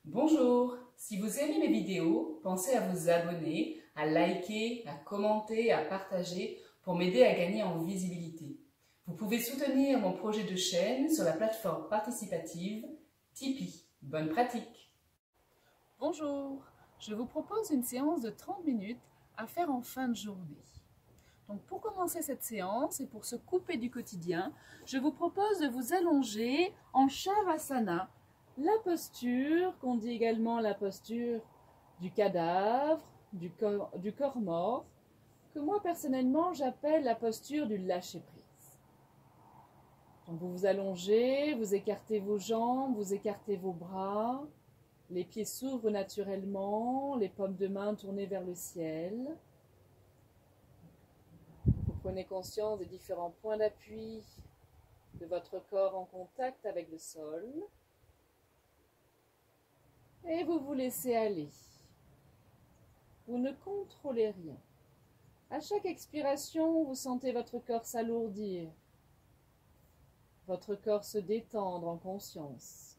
Bonjour, si vous aimez mes vidéos, pensez à vous abonner, à liker, à commenter, à partager pour m'aider à gagner en visibilité. Vous pouvez soutenir mon projet de chaîne sur la plateforme participative Tipeee. Bonne pratique! Bonjour, je vous propose une séance de 30 minutes à faire en fin de journée. Donc pour commencer cette séance et pour se couper du quotidien, je vous propose de vous allonger en Shavasana, la posture qu'on dit également la posture du cadavre, du corps mort, que moi personnellement j'appelle la posture du lâcher-prise. Donc vous vous allongez, vous écartez vos jambes, vous écartez vos bras, les pieds s'ouvrent naturellement, les paumes de main tournées vers le ciel. Vous prenez conscience des différents points d'appui de votre corps en contact avec le sol. Et vous vous laissez aller. Vous ne contrôlez rien. À chaque expiration, vous sentez votre corps s'alourdir, votre corps se détendre en conscience.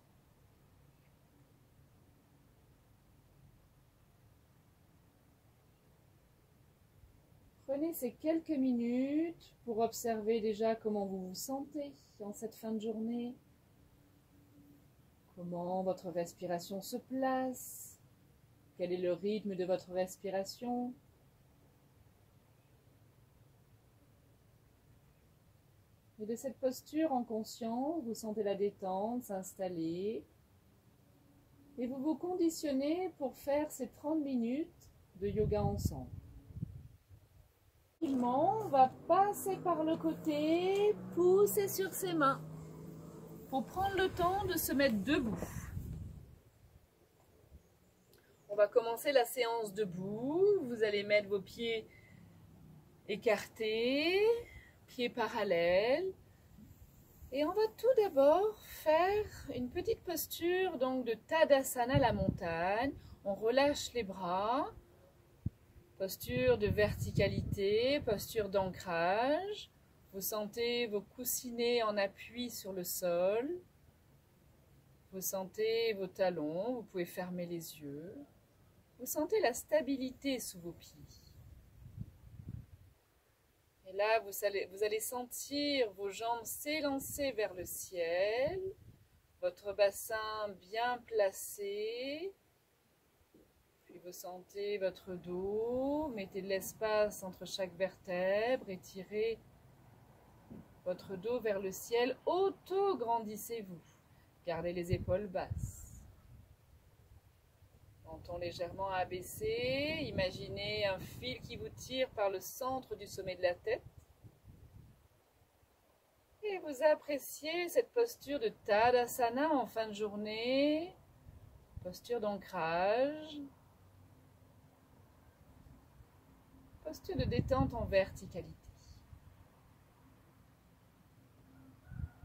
Prenez ces quelques minutes pour observer déjà comment vous vous sentez en cette fin de journée. Comment votre respiration se place? Quel est le rythme de votre respiration? Et de cette posture en conscience, vous sentez la détente s'installer. Et vous vous conditionnez pour faire ces 30 minutes de yoga ensemble. On va passer par le côté, pousser sur ses mains pour prendre le temps de se mettre debout. On va commencer la séance debout. Vous allez mettre vos pieds écartés, pieds parallèles. Et on va tout d'abord faire une petite posture donc de Tadasana, la montagne. On relâche les bras. Posture de verticalité, posture d'ancrage. Vous sentez vos coussinets en appui sur le sol. Vous sentez vos talons, vous pouvez fermer les yeux. Vous sentez la stabilité sous vos pieds. Et là, vous allez sentir vos jambes s'élancer vers le ciel, votre bassin bien placé. Puis vous sentez votre dos, mettez de l'espace entre chaque vertèbre, étirez votre dos vers le ciel, auto-grandissez-vous. Gardez les épaules basses. Menton légèrement abaissé, imaginez un fil qui vous tire par le centre du sommet de la tête. Et vous appréciez cette posture de Tadasana en fin de journée, posture d'ancrage. Posture de détente en verticalité.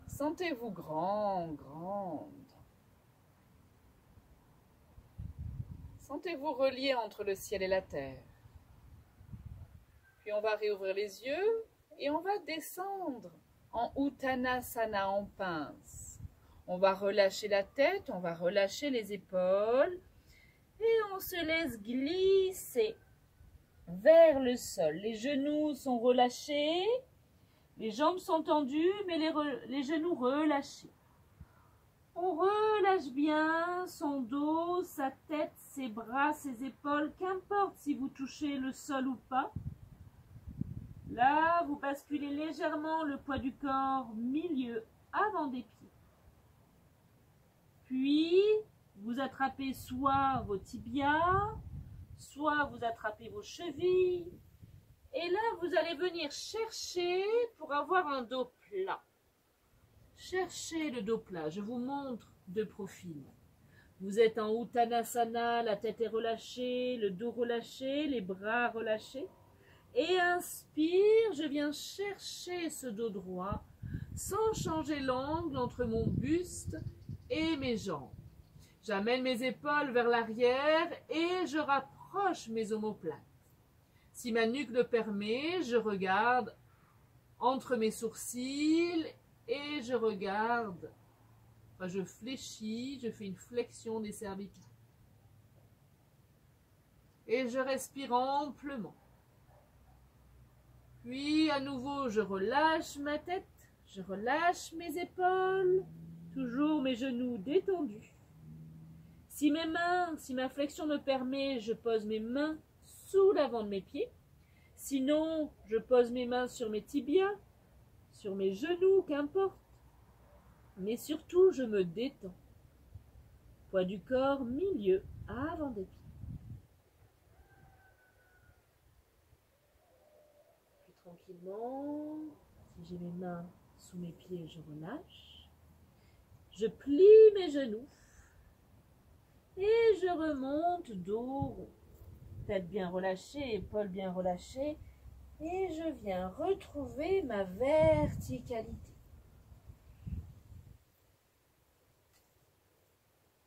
Sentez-vous grande. Sentez-vous relié entre le ciel et la terre. Puis on va réouvrir les yeux et on va descendre en Uttanasana, en pince. On va relâcher la tête, on va relâcher les épaules et on se laisse glisser vers le sol. Les genoux sont relâchés, les jambes sont tendues, mais les genoux relâchés. On relâche bien son dos, sa tête, ses bras, ses épaules, qu'importe si vous touchez le sol ou pas. Là, vous basculez légèrement le poids du corps milieu avant des pieds. Puis, vous attrapez soit vos tibias, soit vous attrapez vos chevilles. Et là, vous allez venir chercher pour avoir un dos plat. Cherchez le dos plat. Je vous montre de profil. Vous êtes en Uttanasana, la tête est relâchée, le dos relâché, les bras relâchés. Et inspire, je viens chercher ce dos droit sans changer l'angle entre mon buste et mes jambes. J'amène mes épaules vers l'arrière et je rapproche mes omoplates. Si ma nuque le permet, je regarde entre mes sourcils et je regarde, je fléchis, je fais une flexion des cervicales. Et je respire amplement. Puis à nouveau, je relâche ma tête, je relâche mes épaules, toujours mes genoux détendus. Si ma flexion me permet, je pose mes mains sous l'avant de mes pieds. Sinon, je pose mes mains sur mes tibias, sur mes genoux, qu'importe. Mais surtout, je me détends. Poids du corps, milieu, avant des pieds. Puis tranquillement, si j'ai mes mains sous mes pieds, je relâche. Je plie mes genoux. Et je remonte dos rond. Tête bien relâchée, épaules bien relâchées. Et je viens retrouver ma verticalité.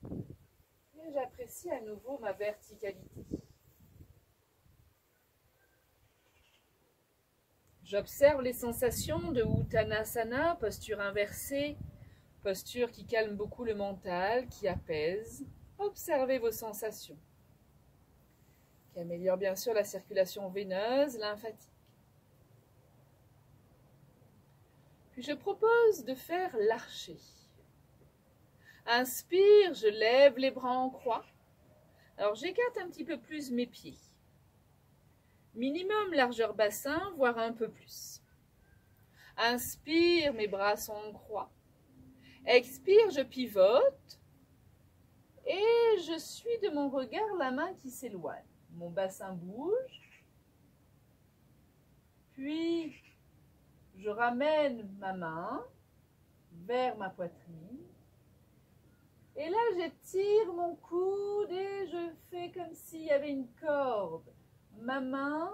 Et j'apprécie à nouveau ma verticalité. J'observe les sensations de Uttanasana, posture inversée, posture qui calme beaucoup le mental, qui apaise. Observez vos sensations, qui améliorent bien sûr la circulation veineuse, lymphatique. Puis je propose de faire l'archer. Inspire, je lève les bras en croix. Alors j'écarte un petit peu plus mes pieds. Minimum largeur bassin, voire un peu plus. Inspire, mes bras sont en croix. Expire, je pivote. Et je suis de mon regard la main qui s'éloigne. Mon bassin bouge. Puis, je ramène ma main vers ma poitrine. Et là, j'étire mon coude et je fais comme s'il y avait une corde. Ma main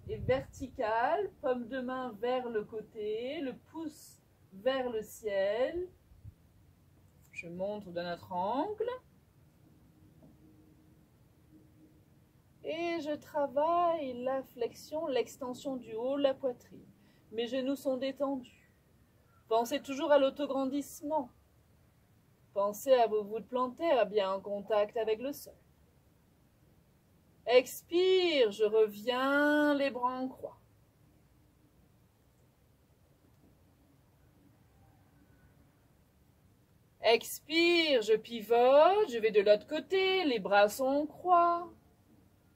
est verticale, paume de main vers le côté, le pouce vers le ciel. Je montre d'un autre angle. Et je travaille la flexion, l'extension du haut de la poitrine. Mes genoux sont détendus. Pensez toujours à l'autograndissement. Pensez à vos voûtes plantaires bien en contact avec le sol. Expire, je reviens, les bras en croix. Expire, je pivote, je vais de l'autre côté, les bras sont en croix.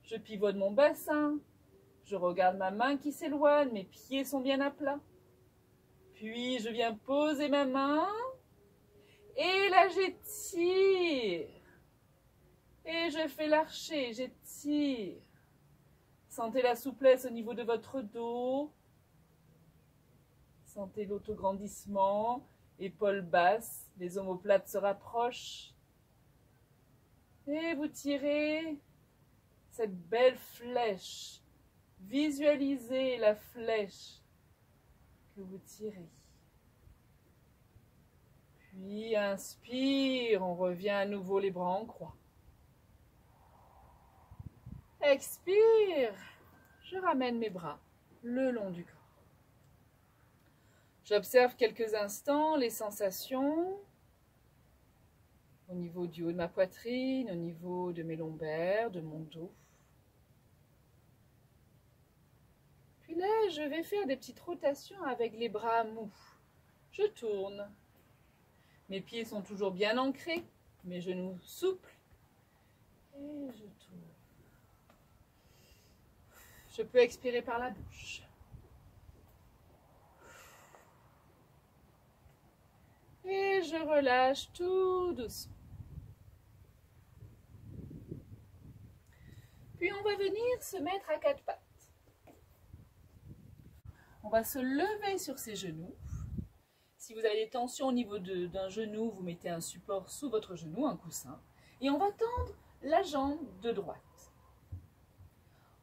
Je pivote mon bassin, je regarde ma main qui s'éloigne, mes pieds sont bien à plat. Puis je viens poser ma main et là j'étire. Et je fais l'archer, j'étire. Sentez la souplesse au niveau de votre dos. Sentez l'autograndissement. Épaules basses, les omoplates se rapprochent. Et vous tirez cette belle flèche. Visualisez la flèche que vous tirez. Puis inspire, on revient à nouveau les bras en croix. Expire, je ramène mes bras le long du corps. J'observe quelques instants les sensations au niveau du haut de ma poitrine, au niveau de mes lombaires, de mon dos. Puis là, je vais faire des petites rotations avec les bras mous. Je tourne. Mes pieds sont toujours bien ancrés, mes genoux souples. Et je tourne. Je peux expirer par la bouche. Et je relâche tout doucement. Puis on va venir se mettre à quatre pattes. On va se lever sur ses genoux. Si vous avez des tensions au niveau d'un genou, vous mettez un support sous votre genou, un coussin. Et on va tendre la jambe de droite.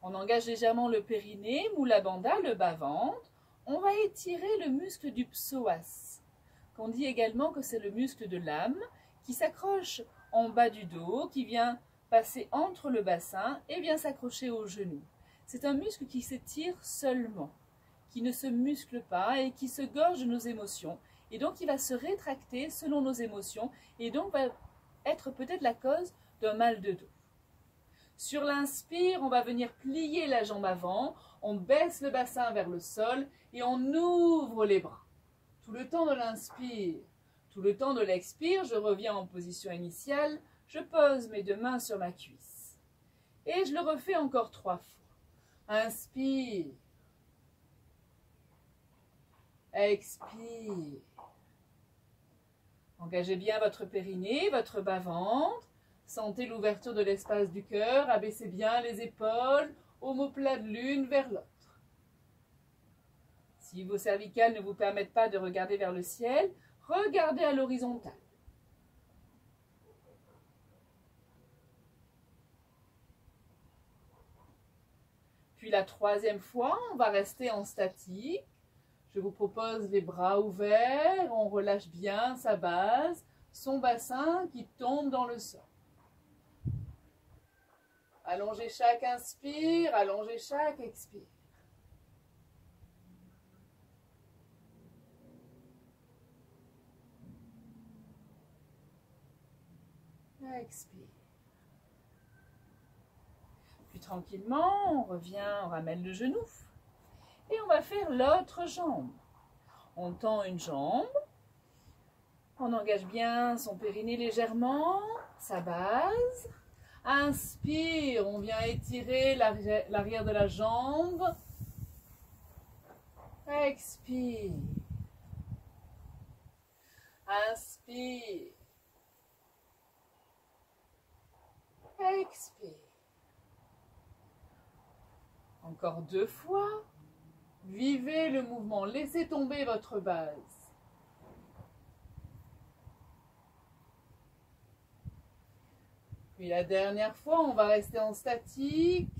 On engage légèrement le périnée, moula bandha, le bas-ventre. On va étirer le muscle du psoas. On dit également que c'est le muscle de l'âme qui s'accroche en bas du dos, qui vient passer entre le bassin et vient s'accrocher au genou. C'est un muscle qui s'étire seulement, qui ne se muscle pas et qui se gorge de nos émotions. Et donc il va se rétracter selon nos émotions et donc va être peut-être la cause d'un mal de dos. Sur l'inspire, on va venir plier la jambe avant, on baisse le bassin vers le sol et on ouvre les bras. Tout le temps de l'inspire. Tout le temps de l'expire, je reviens en position initiale, je pose mes deux mains sur ma cuisse. Et je le refais encore 3 fois. Inspire. Expire. Engagez bien votre périnée, votre bas-ventre. Sentez l'ouverture de l'espace du cœur. Abaissez bien les épaules, omoplate l'une vers l'autre. Si vos cervicales ne vous permettent pas de regarder vers le ciel, regardez à l'horizontale. Puis la 3e fois, on va rester en statique. Je vous propose les bras ouverts, on relâche bien sa base, son bassin qui tombe dans le sol. Allongez chaque inspire, allongez chaque expire. Expire. Puis tranquillement, on revient, on ramène le genou. Et on va faire l'autre jambe. On tend une jambe. On engage bien son périnée légèrement, sa base. Inspire, on vient étirer l'arrière de la jambe. Expire. Inspire. Expire. Encore 2 fois. Vivez le mouvement. Laissez tomber votre base. Puis la dernière fois, on va rester en statique.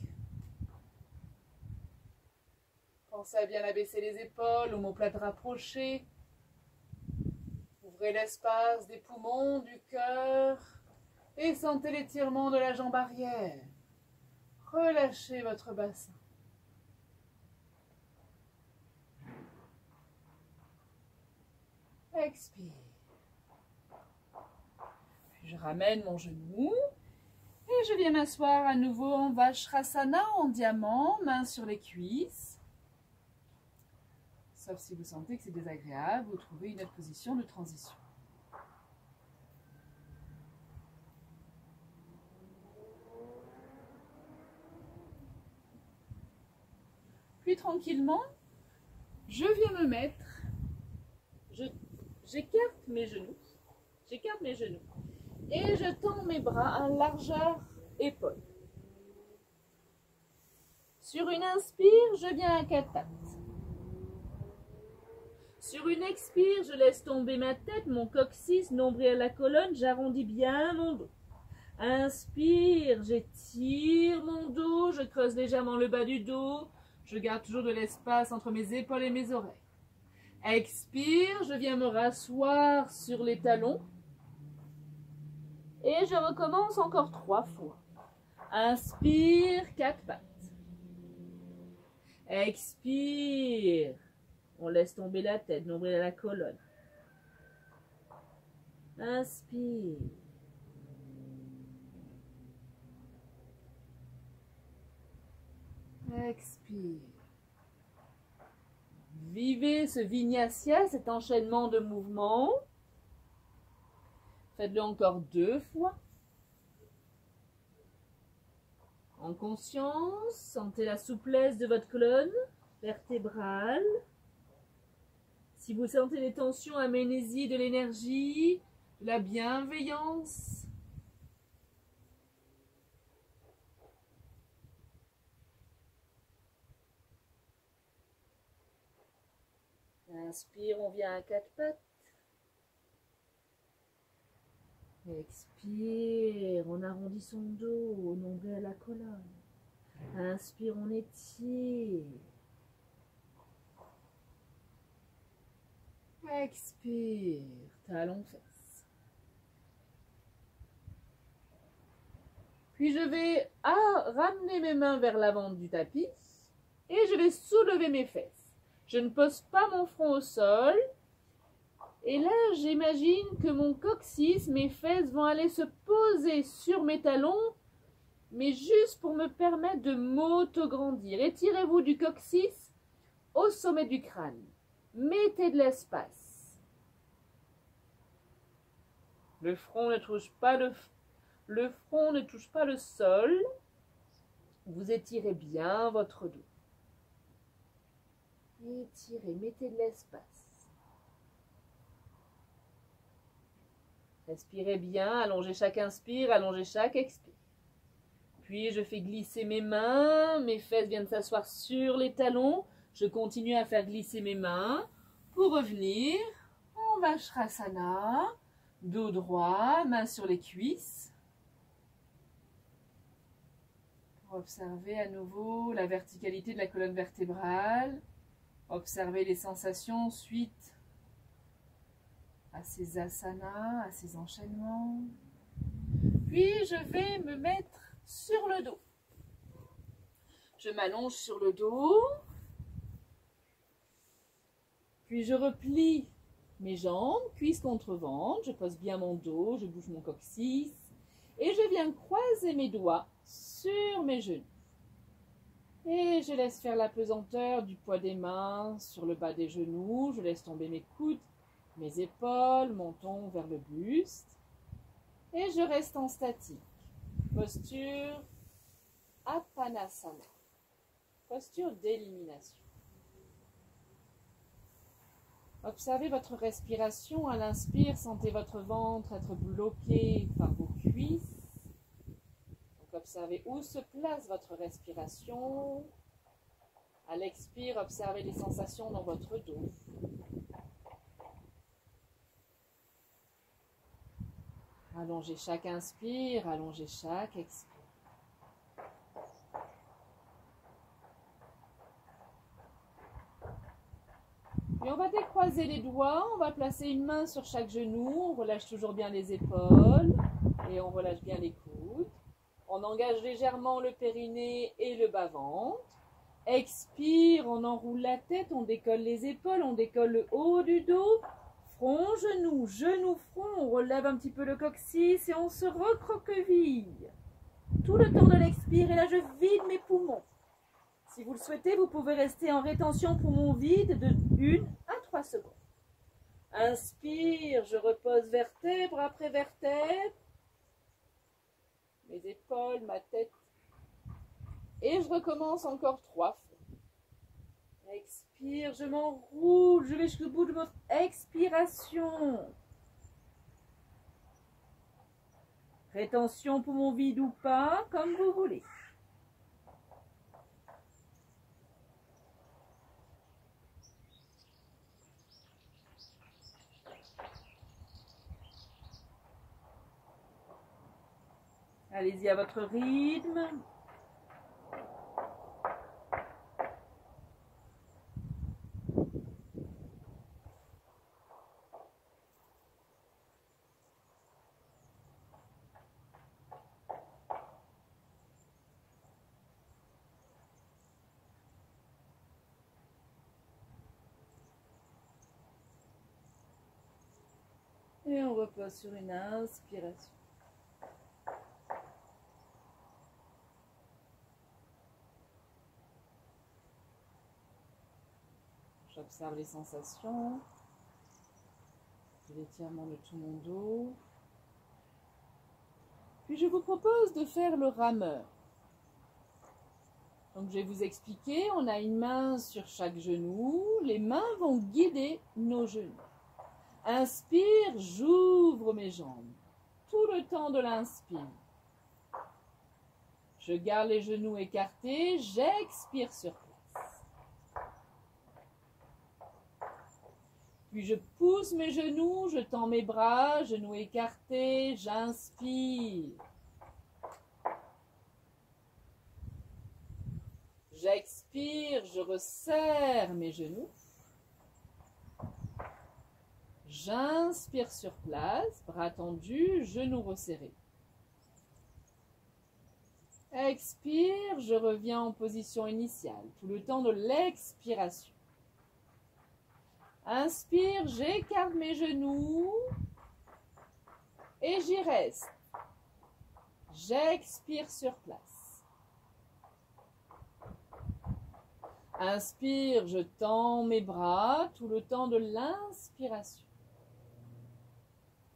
Pensez à bien abaisser les épaules, omoplate rapprochée. Ouvrez l'espace des poumons, du cœur. Et sentez l'étirement de la jambe arrière. Relâchez votre bassin. Expire. Puis je ramène mon genou. Et je viens m'asseoir à nouveau en Vajrasana en diamant, mains sur les cuisses. Sauf si vous sentez que c'est désagréable, vous trouvez une autre position de transition. Puis tranquillement, je viens me mettre, j'écarte mes genoux, et je tends mes bras à largeur épaule. Sur une inspire, je viens à 4 pattes. Sur une expire, je laisse tomber ma tête, mon coccyx, nombril à la colonne, j'arrondis bien mon dos. Inspire, j'étire mon dos, je creuse légèrement le bas du dos, je garde toujours de l'espace entre mes épaules et mes oreilles. Expire, je viens me rasseoir sur les talons. Et je recommence encore 3 fois. Inspire, 4 pattes. Expire. On laisse tomber la tête, nombril à la colonne. Inspire. Expire. Vivez ce vinyasa, cet enchaînement de mouvements. Faites-le encore 2 fois. En conscience, sentez la souplesse de votre colonne vertébrale. Si vous sentez des tensions, amenez-y de l'énergie, de la bienveillance. Inspire, on vient à 4 pattes. Expire, on arrondit son dos, nombril à la colonne. Inspire, on étire. Expire, talons fesses. Puis je vais ramener mes mains vers l'avant du tapis et je vais soulever mes fesses. Je ne pose pas mon front au sol. Et là, j'imagine que mon coccyx, mes fesses vont aller se poser sur mes talons mais juste pour me permettre de m'auto-grandir. Étirez-vous du coccyx au sommet du crâne. Mettez de l'espace. Le front ne touche pas le sol. Vous étirez bien votre dos. Étirez, mettez de l'espace. Respirez bien, allongez chaque inspire, allongez chaque expire. Puis je fais glisser mes mains, mes fesses viennent s'asseoir sur les talons. Je continue à faire glisser mes mains pour revenir en Vajrasana, dos droit, mains sur les cuisses. Pour observer à nouveau la verticalité de la colonne vertébrale. Observez les sensations suite à ces asanas, à ces enchaînements. Puis je vais me mettre sur le dos. Je m'allonge sur le dos. Puis je replie mes jambes, cuisses contre ventre. Je pose bien mon dos, je bouge mon coccyx. Et je viens croiser mes doigts sur mes genoux. Et je laisse faire la pesanteur du poids des mains sur le bas des genoux. Je laisse tomber mes coudes, mes épaules, mon menton vers le buste. Et je reste en statique. Posture Apanasana. Posture d'élimination. Observez votre respiration. À l'inspire, sentez votre ventre être bloqué par vos cuisses. Observez où se place votre respiration. À l'expire, observez les sensations dans votre dos. Allongez chaque inspire, allongez chaque expire. Puis on va décroiser les doigts, on va placer une main sur chaque genou, on relâche toujours bien les épaules et on relâche bien les coudes. On engage légèrement le périnée et le bas-ventre. Expire, on enroule la tête, on décolle les épaules, on décolle le haut du dos. Front, genou, genou, front. On relève un petit peu le coccyx et on se recroqueville. Tout le temps de l'expire. Et là, je vide mes poumons. Si vous le souhaitez, vous pouvez rester en rétention poumon vide de 1 à 3 secondes. Inspire, je repose vertèbre après vertèbre. Mes épaules, ma tête. Et je recommence encore 3 fois. Expire, je m'enroule, je vais jusqu'au bout de votre expiration. Rétention poumon vide ou pas, comme vous voulez. Allez-y à votre rythme. Et on repose sur une inspiration. J'observe les sensations, l'étirement de tout mon dos. Puis je vous propose de faire le rameur. Donc je vais vous expliquer, on a une main sur chaque genou, les mains vont guider nos genoux. Inspire, j'ouvre mes jambes. Tout le temps de l'inspire. Je garde les genoux écartés, j'expire sur place. Puis je pousse mes genoux, je tends mes bras, genoux écartés, j'inspire. J'expire, je resserre mes genoux. J'inspire sur place, bras tendus, genoux resserrés. Expire, je reviens en position initiale, tout le temps de l'expiration. Inspire, j'écarte mes genoux et j'y reste. J'expire sur place. Inspire, je tends mes bras tout le temps de l'inspiration.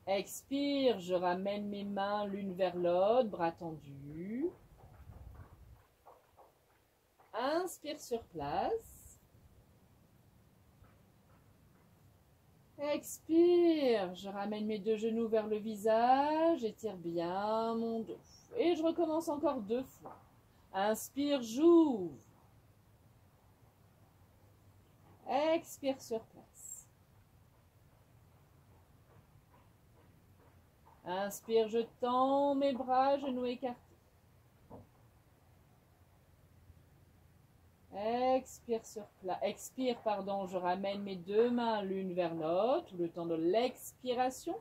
Expire, je ramène mes mains l'une vers l'autre, bras tendus. Inspire sur place. Expire, je ramène mes deux genoux vers le visage, étire bien mon dos. Et je recommence encore 2 fois. Inspire, j'ouvre. Expire sur place. Inspire, je tends mes bras, genoux écartés. Expire, je ramène mes 2 mains l'une vers l'autre, tout le temps de l'expiration.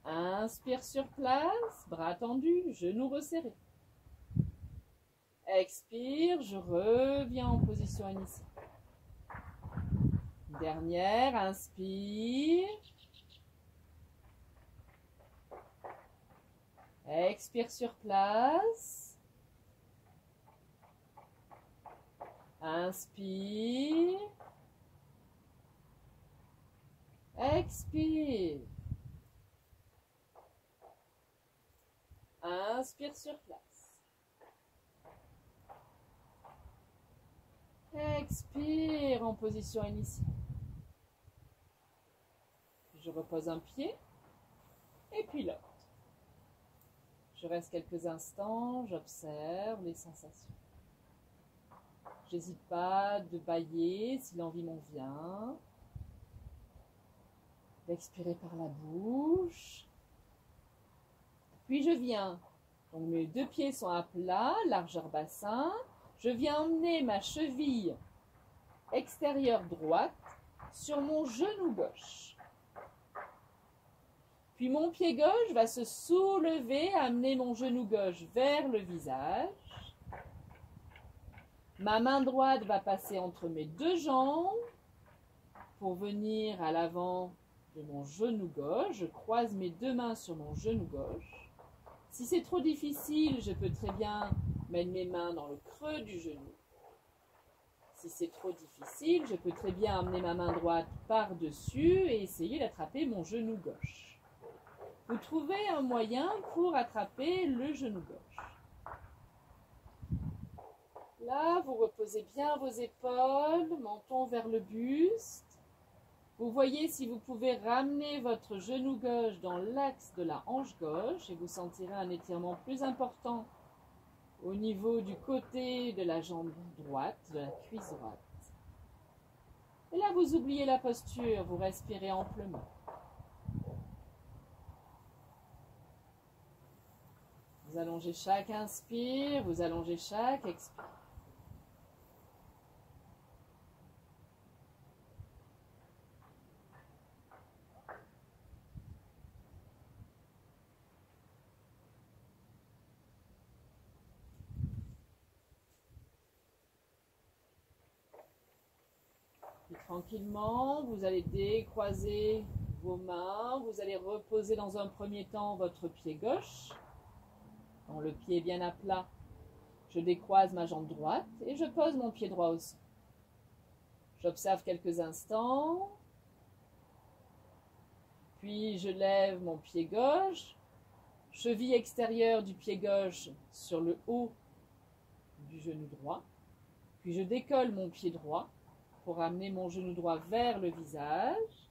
Inspire sur place, bras tendus, genoux resserrés. Expire, je reviens en position initiale. Dernière, inspire. Expire sur place. Inspire. Expire. Inspire sur place. Expire en position initiale. Je repose un pied et puis l'autre. Je reste quelques instants, j'observe les sensations. J'hésite pas de bâiller si l'envie m'en vient. D'expirer par la bouche. Puis je viens. Donc mes 2 pieds sont à plat, largeur bassin. Je viens emmener ma cheville extérieure droite sur mon genou gauche. Puis mon pied gauche va se soulever, amener mon genou gauche vers le visage. Ma main droite va passer entre mes 2 jambes pour venir à l'avant de mon genou gauche. Je croise mes 2 mains sur mon genou gauche. Si c'est trop difficile, je peux très bien mettre mes mains dans le creux du genou. Si c'est trop difficile, je peux très bien amener ma main droite par-dessus et essayer d'attraper mon genou gauche. Vous trouvez un moyen pour attraper le genou gauche. Là, vous reposez bien vos épaules, menton vers le buste. Vous voyez si vous pouvez ramener votre genou gauche dans l'axe de la hanche gauche et vous sentirez un étirement plus important au niveau du côté de la jambe droite, de la cuisse droite. Et là, vous oubliez la posture, vous respirez amplement. Vous allongez chaque inspire, vous allongez chaque expire. Puis tranquillement, vous allez décroiser vos mains, vous allez reposer dans un premier temps votre pied gauche. Quand le pied est bien à plat, je décroise ma jambe droite et je pose mon pied droit au sol. J'observe quelques instants, puis je lève mon pied gauche, cheville extérieure du pied gauche sur le haut du genou droit, puis je décolle mon pied droit pour amener mon genou droit vers le visage.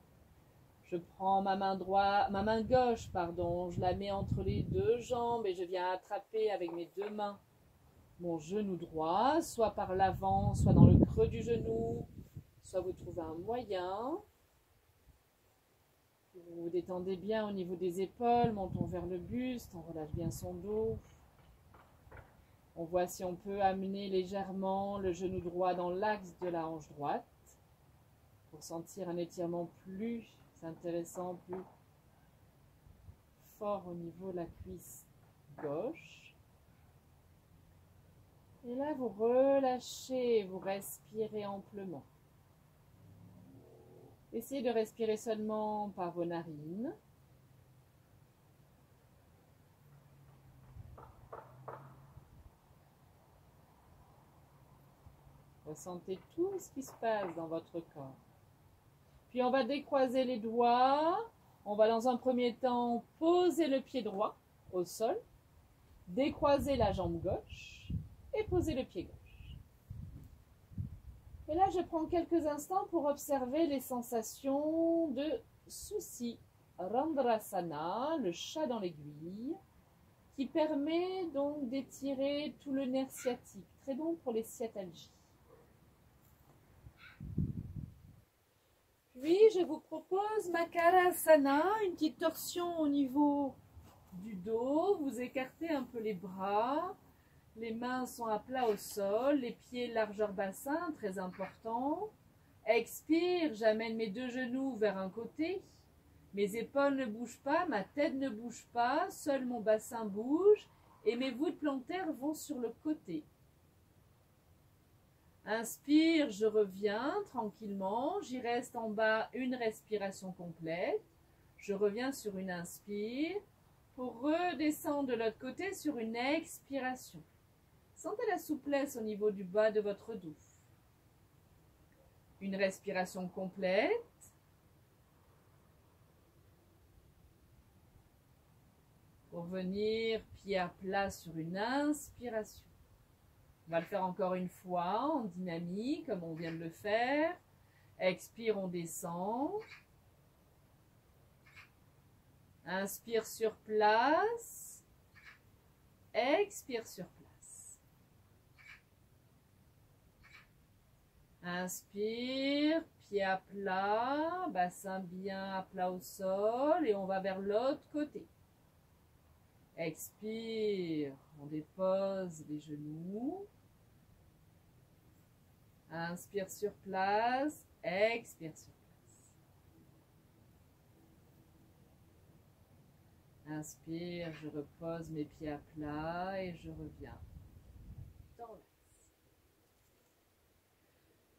Je prends ma main gauche, je la mets entre les 2 jambes et je viens attraper avec mes 2 mains mon genou droit, soit par l'avant, soit dans le creux du genou, soit vous trouvez un moyen. Vous vous détendez bien au niveau des épaules, menton vers le buste, on relâche bien son dos. On voit si on peut amener légèrement le genou droit dans l'axe de la hanche droite pour sentir un étirement plus intéressant, plus fort au niveau de la cuisse gauche. Et là, vous relâchez, vous respirez amplement. Essayez de respirer seulement par vos narines. Ressentez tout ce qui se passe dans votre corps. Puis on va décroiser les doigts. On va dans un premier temps poser le pied droit au sol, décroiser la jambe gauche et poser le pied gauche. Et là, je prends quelques instants pour observer les sensations de Souci Randrasana, le chat dans l'aiguille, qui permet donc d'étirer tout le nerf sciatique, très bon pour les sciatalgies. Puis, je vous propose Makarasana, une petite torsion au niveau du dos. Vous écartez un peu les bras, les mains sont à plat au sol, les pieds largeur bassin, très important. Expire, j'amène mes deux genoux vers un côté. Mes épaules ne bougent pas, ma tête ne bouge pas, seul mon bassin bouge et mes voûtes plantaires vont sur le côté. Inspire, je reviens tranquillement, j'y reste en bas une respiration complète. Je reviens sur une inspire pour redescendre de l'autre côté sur une expiration. Sentez la souplesse au niveau du bas de votre dos. Une respiration complète. Pour venir pied à plat sur une inspiration. On va le faire encore une fois en dynamique, comme on vient de le faire. Expire, on descend. Inspire sur place. Expire sur place. Inspire, pied à plat, bassin bien à plat au sol et on va vers l'autre côté. Expire, on dépose les genoux. Inspire sur place, expire sur place. Inspire, je repose mes pieds à plat et je reviens dans l'axe.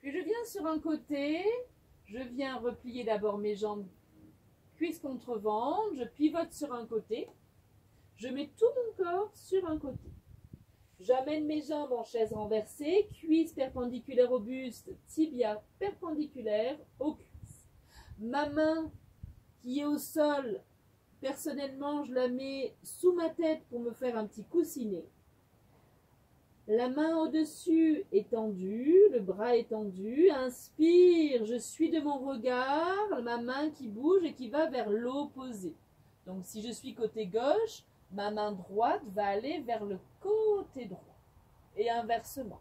Puis je viens sur un côté, je viens replier d'abord mes jambes cuisses contre ventre, je pivote sur un côté. Je mets tout mon corps sur un côté. J'amène mes jambes en chaise renversée, cuisses perpendiculaires au buste, tibia perpendiculaire aux cuisses. Ma main qui est au sol, personnellement, je la mets sous ma tête pour me faire un petit coussinet. La main au-dessus est tendue, le bras est tendu. Inspire, je suis de mon regard, ma main qui bouge et qui va vers l'opposé. Donc si je suis côté gauche, ma main droite va aller vers le côté droit et inversement.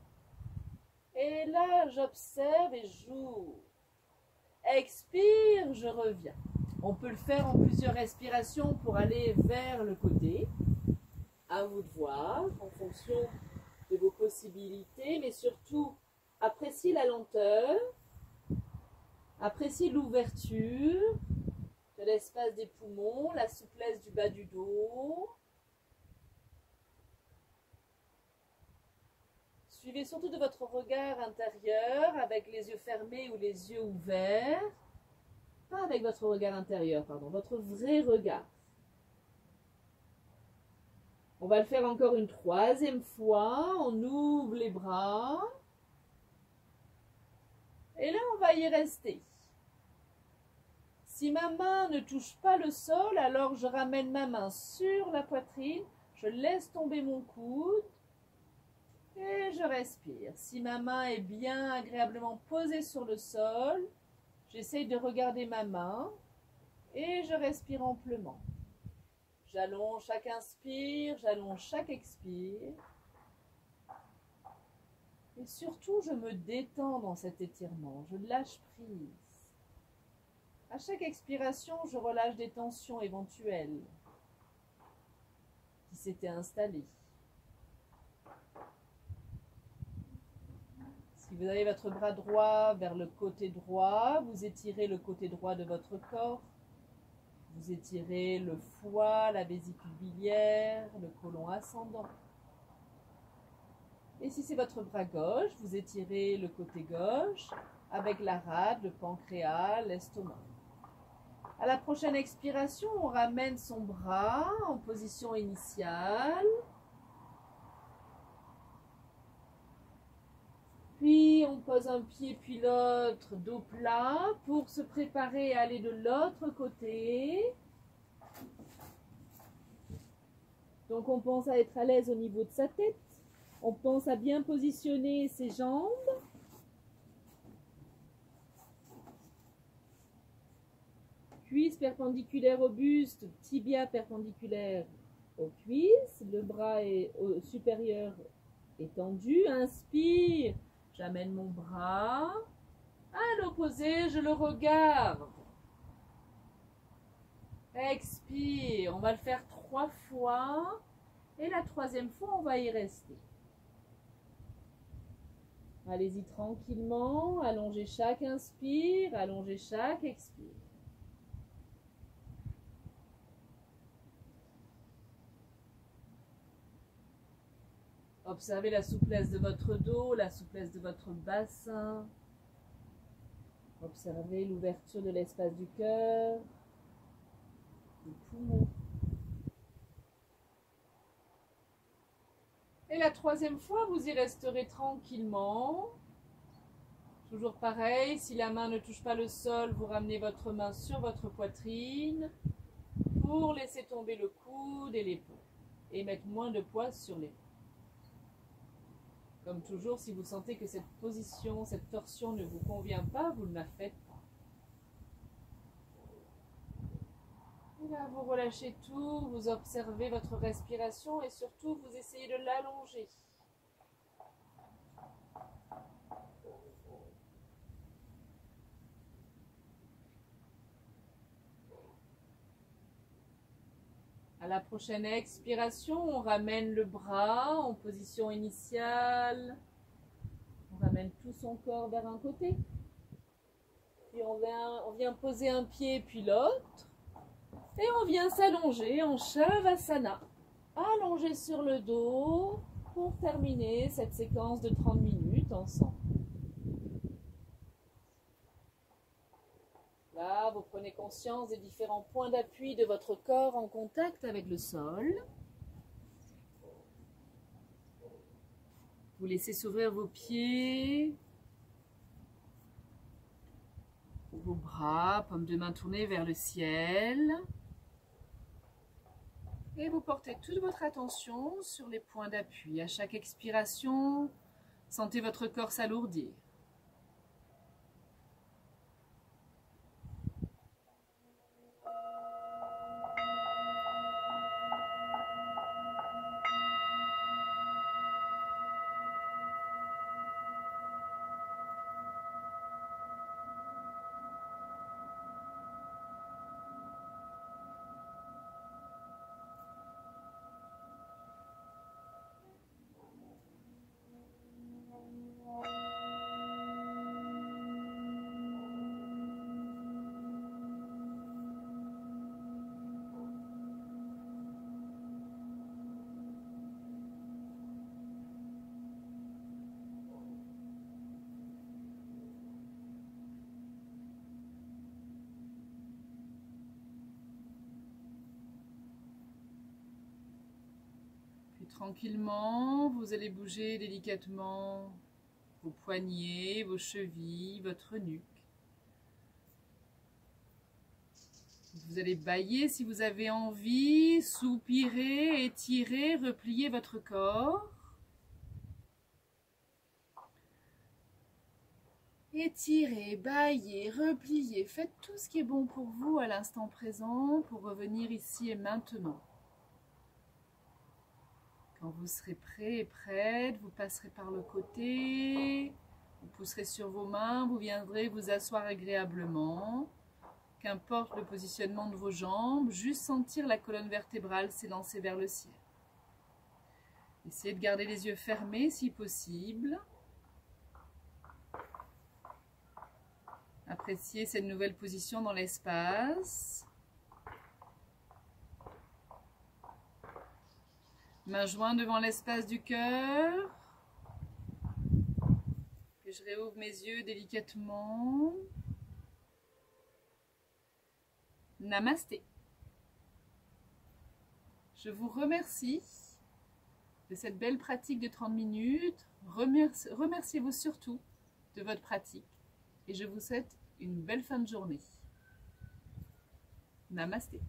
Et là, j'observe et j'ouvre. Expire, je reviens. On peut le faire en plusieurs respirations pour aller vers le côté. À vous de voir, en fonction de vos possibilités, mais surtout, appréciez la lenteur, appréciez l'ouverture de l'espace des poumons, la souplesse du bas du dos. Suivez surtout de votre regard intérieur avec les yeux fermés ou les yeux ouverts. Pas avec votre regard intérieur, pardon, votre vrai regard. On va le faire encore une troisième fois. On ouvre les bras. Et là, on va y rester. Si ma main ne touche pas le sol, alors je ramène ma main sur la poitrine. Je laisse tomber mon coude. Et je respire. Si ma main est bien agréablement posée sur le sol, j'essaye de regarder ma main et je respire amplement. J'allonge chaque inspire, j'allonge chaque expire. Et surtout, je me détends dans cet étirement, je lâche prise. À chaque expiration, je relâche des tensions éventuelles qui s'étaient installées. Si vous avez votre bras droit vers le côté droit, vous étirez le côté droit de votre corps. Vous étirez le foie, la vésicule biliaire, le côlon ascendant. Et si c'est votre bras gauche, vous étirez le côté gauche avec la rate, le pancréas, l'estomac. À la prochaine expiration, on ramène son bras en position initiale. Puis on pose un pied puis l'autre, dos plat, pour se préparer à aller de l'autre côté. Donc on pense à être à l'aise au niveau de sa tête. On pense à bien positionner ses jambes. Cuisses perpendiculaires au buste, tibia perpendiculaire aux cuisses. Le bras est supérieur étendu. Inspire, j'amène mon bras. À l'opposé, je le regarde. Expire, on va le faire 3 fois. Et la 3e fois, on va y rester. Allez-y tranquillement, allongez chaque inspire, allongez chaque expire. Observez la souplesse de votre dos, la souplesse de votre bassin. Observez l'ouverture de l'espace du cœur, des poumons. Et la 3e fois, vous y resterez tranquillement. Toujours pareil, si la main ne touche pas le sol, vous ramenez votre main sur votre poitrine pour laisser tomber le coude et l'épaule et mettre moins de poids sur l'épaule. Comme toujours, si vous sentez que cette position, cette torsion ne vous convient pas, vous ne la faites pas. Et là, vous relâchez tout, vous observez votre respiration et surtout, vous essayez de l'allonger. À la prochaine expiration, on ramène le bras en position initiale. On ramène tout son corps vers un côté. Puis on vient poser un pied puis l'autre. Et on vient s'allonger en Shavasana. Allongé sur le dos pour terminer cette séquence de 30 minutes ensemble. Là, vous prenez conscience des différents points d'appui de votre corps en contact avec le sol. Vous laissez s'ouvrir vos pieds, vos bras, paumes de main tournées vers le ciel. Et vous portez toute votre attention sur les points d'appui. À chaque expiration, sentez votre corps s'alourdir. Tranquillement, vous allez bouger délicatement vos poignets, vos chevilles, votre nuque. Vous allez bâiller si vous avez envie, soupirer, étirer, replier votre corps. Étirez, bâillez, repliez, faites tout ce qui est bon pour vous à l'instant présent pour revenir ici et maintenant. Quand vous serez prêt et prête, vous passerez par le côté, vous pousserez sur vos mains, vous viendrez vous asseoir agréablement. Qu'importe le positionnement de vos jambes, juste sentir la colonne vertébrale s'élancer vers le ciel. Essayez de garder les yeux fermés si possible. Appréciez cette nouvelle position dans l'espace. Mains jointes devant l'espace du cœur. Puis je réouvre mes yeux délicatement. Namasté. Je vous remercie de cette belle pratique de 30 minutes. Remerciez-vous surtout de votre pratique et je vous souhaite une belle fin de journée. Namasté.